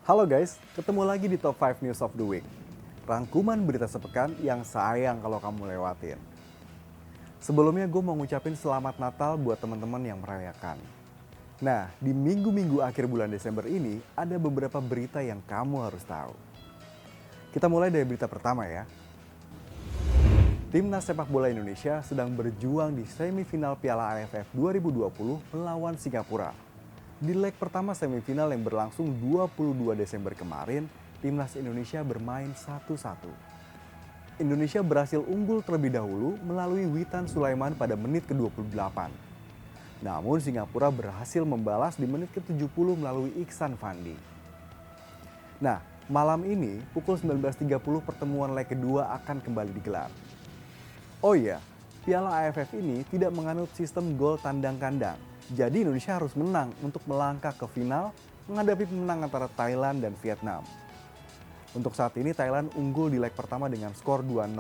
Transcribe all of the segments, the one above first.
Halo guys, ketemu lagi di Top 5 News of the Week. Rangkuman berita sepekan yang sayang kalau kamu lewatin. Sebelumnya gue mau ngucapin selamat Natal buat teman-teman yang merayakan. Nah, di minggu-minggu akhir bulan Desember ini ada beberapa berita yang kamu harus tahu. Kita mulai dari berita pertama ya. Timnas sepak bola Indonesia sedang berjuang di semifinal Piala AFF 2020 melawan Singapura. Di leg pertama semifinal yang berlangsung 22 Desember kemarin, Timnas Indonesia bermain 1-1. Indonesia berhasil unggul terlebih dahulu melalui Witan Sulaiman pada menit ke-28. Namun Singapura berhasil membalas di menit ke-70 melalui Iksan Fandi. Nah, malam ini pukul 19.30 pertemuan leg kedua akan kembali digelar. Oh iya, Piala AFF ini tidak menganut sistem gol tandang kandang. Jadi Indonesia harus menang untuk melangkah ke final menghadapi pemenang antara Thailand dan Vietnam. Untuk saat ini Thailand unggul di leg pertama dengan skor 2-0.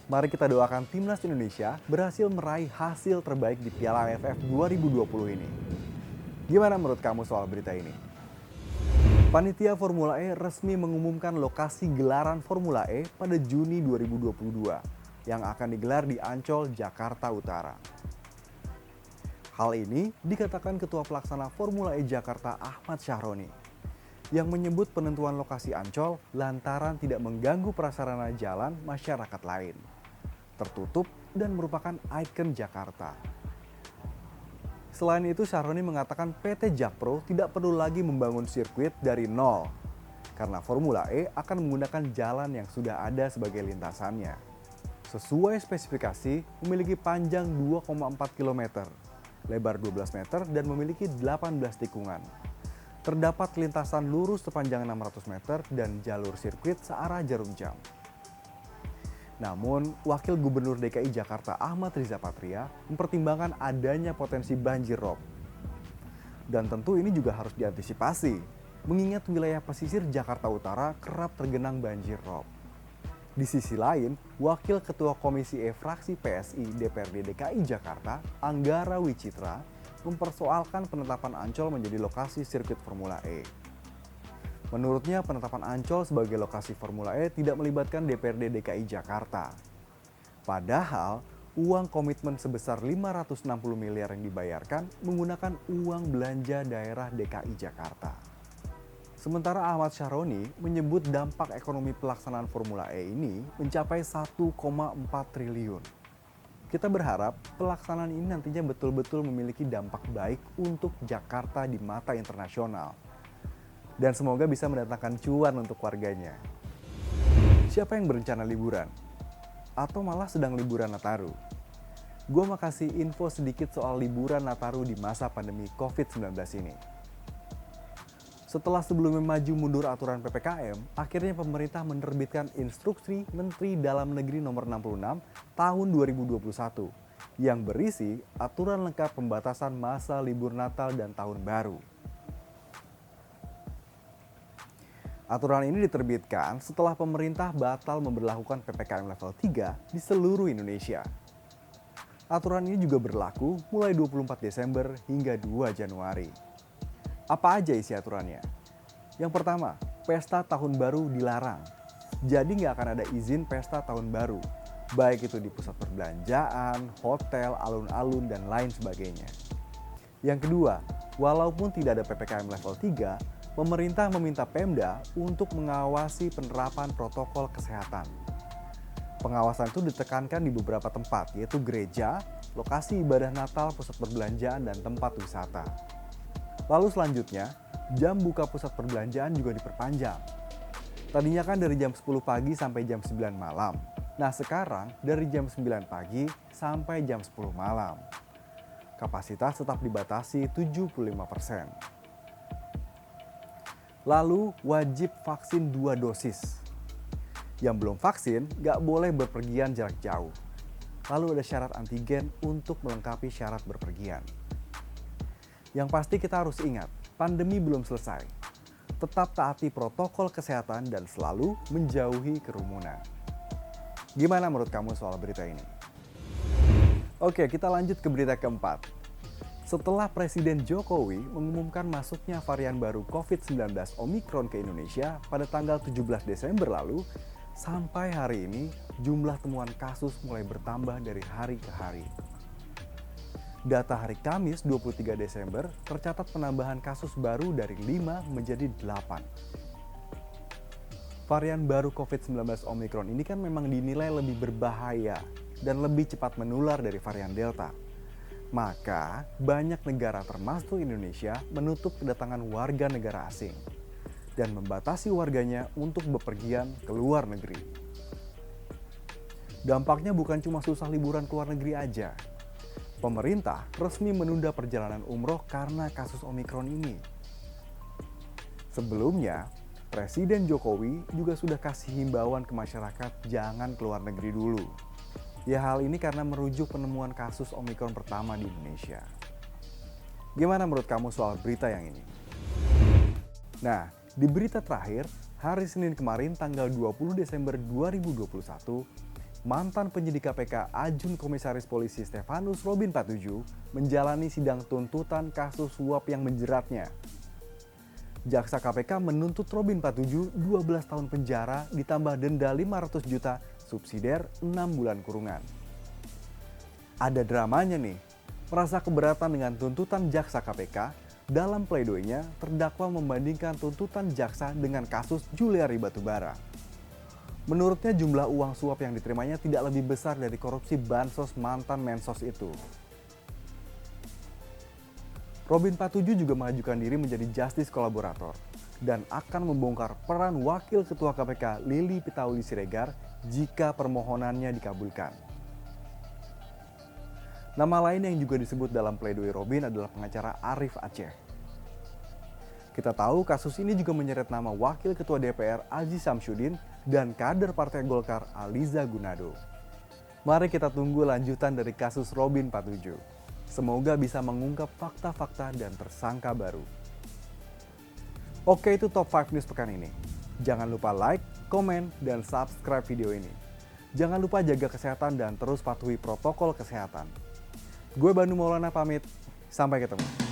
Mari kita doakan Timnas Indonesia berhasil meraih hasil terbaik di Piala AFF 2020 ini. Gimana menurut kamu soal berita ini? Panitia Formula E resmi mengumumkan lokasi gelaran Formula E pada Juni 2022 yang akan digelar di Ancol, Jakarta Utara. Hal ini dikatakan Ketua Pelaksana Formula E Jakarta Ahmad Syahroni yang menyebut penentuan lokasi Ancol lantaran tidak mengganggu prasarana jalan masyarakat lain, tertutup dan merupakan ikon Jakarta. Selain itu, Syahroni mengatakan PT Jakpro tidak perlu lagi membangun sirkuit dari nol karena Formula E akan menggunakan jalan yang sudah ada sebagai lintasannya. Sesuai spesifikasi, memiliki panjang 2,4 km, lebar 12 meter dan memiliki 18 tikungan. Terdapat lintasan lurus sepanjang 600 meter dan jalur sirkuit searah jarum jam. Namun, Wakil Gubernur DKI Jakarta Ahmad Riza Patria mempertimbangkan adanya potensi banjir rob. Dan tentu ini juga harus diantisipasi, mengingat wilayah pesisir Jakarta Utara kerap tergenang banjir rob. Di sisi lain, Wakil Ketua Komisi E Fraksi PSI DPRD DKI Jakarta, Anggara Wicitra, mempersoalkan penetapan Ancol menjadi lokasi sirkuit Formula E. Menurutnya, penetapan Ancol sebagai lokasi Formula E tidak melibatkan DPRD DKI Jakarta. Padahal, uang komitmen sebesar 560 miliar yang dibayarkan menggunakan uang belanja daerah DKI Jakarta. Sementara Ahmad Syahroni menyebut dampak ekonomi pelaksanaan Formula E ini mencapai 1,4 triliun. Kita berharap pelaksanaan ini nantinya betul-betul memiliki dampak baik untuk Jakarta di mata internasional. Dan semoga bisa mendatangkan cuan untuk warganya. Siapa yang berencana liburan? Atau malah sedang liburan Nataru? Gue mau kasih info sedikit soal liburan Nataru di masa pandemi COVID-19 ini. Setelah sebelumnya maju mundur aturan PPKM, akhirnya pemerintah menerbitkan Instruksi Menteri Dalam Negeri Nomor 66 Tahun 2021 yang berisi aturan lengkap pembatasan masa libur Natal dan Tahun Baru. Aturan ini diterbitkan setelah pemerintah batal memberlakukan PPKM level 3 di seluruh Indonesia. Aturan ini juga berlaku mulai 24 Desember hingga 2 Januari. Apa aja isi aturannya? Yang pertama, pesta tahun baru dilarang. Jadi nggak akan ada izin pesta tahun baru, baik itu di pusat perbelanjaan, hotel, alun-alun, dan lain sebagainya. Yang kedua, walaupun tidak ada PPKM level 3, pemerintah meminta Pemda untuk mengawasi penerapan protokol kesehatan. Pengawasan itu ditekankan di beberapa tempat, yaitu gereja, lokasi ibadah Natal, pusat perbelanjaan, dan tempat wisata. Lalu selanjutnya, jam buka pusat perbelanjaan juga diperpanjang. Tadinya kan dari jam 10 pagi sampai jam 9 malam. Nah sekarang dari jam 9 pagi sampai jam 10 malam. Kapasitas tetap dibatasi 75%. Lalu wajib vaksin 2 dosis. Yang belum vaksin nggak boleh berpergian jarak jauh. Lalu ada syarat antigen untuk melengkapi syarat berpergian. Yang pasti kita harus ingat, pandemi belum selesai. Tetap taati protokol kesehatan dan selalu menjauhi kerumunan. Gimana menurut kamu soal berita ini? Oke, kita lanjut ke berita keempat. Setelah Presiden Jokowi mengumumkan masuknya varian baru COVID-19 Omicron ke Indonesia pada tanggal 17 Desember lalu, sampai hari ini jumlah temuan kasus mulai bertambah dari hari ke hari. Data hari Kamis 23 Desember tercatat penambahan kasus baru dari 5 menjadi 8. Varian baru COVID-19 Omicron ini kan memang dinilai lebih berbahaya dan lebih cepat menular dari varian Delta. Maka, banyak negara termasuk Indonesia menutup kedatangan warga negara asing dan membatasi warganya untuk bepergian ke luar negeri. Dampaknya bukan cuma susah liburan ke luar negeri aja. Pemerintah resmi menunda perjalanan umroh karena kasus Omicron ini. Sebelumnya, Presiden Jokowi juga sudah kasih himbauan ke masyarakat jangan keluar negeri dulu. Ya hal ini karena merujuk penemuan kasus Omicron pertama di Indonesia. Gimana menurut kamu soal berita yang ini? Nah, di berita terakhir, hari Senin kemarin tanggal 20 Desember 2021, mantan penyidik KPK Ajun Komisaris Polisi Stefanus Robin Patuju menjalani sidang tuntutan kasus suap yang menjeratnya. Jaksa KPK menuntut Robin Patuju 12 tahun penjara ditambah denda 500 juta subsidiar 6 bulan kurungan. Ada dramanya nih, merasa keberatan dengan tuntutan jaksa KPK, dalam pledoinya terdakwa membandingkan tuntutan jaksa dengan kasus Juliari Batubara. Menurutnya jumlah uang suap yang diterimanya tidak lebih besar dari korupsi bansos mantan Mensos itu. Robin Patuju juga mengajukan diri menjadi justice kolaborator dan akan membongkar peran Wakil Ketua KPK Lili Pitauli Siregar jika permohonannya dikabulkan. Nama lain yang juga disebut dalam pledoi Robin adalah pengacara Arif Aceh. Kita tahu kasus ini juga menyeret nama Wakil Ketua DPR Aziz Samsudin dan kader Partai Golkar Aliza Gunado. Mari kita tunggu lanjutan dari kasus Robin Patuju. Semoga bisa mengungkap fakta-fakta dan tersangka baru. Oke, itu top 5 news pekan ini. Jangan lupa like, komen, dan subscribe video ini. Jangan lupa jaga kesehatan dan terus patuhi protokol kesehatan. Gue Bandung Maulana pamit, sampai ketemu.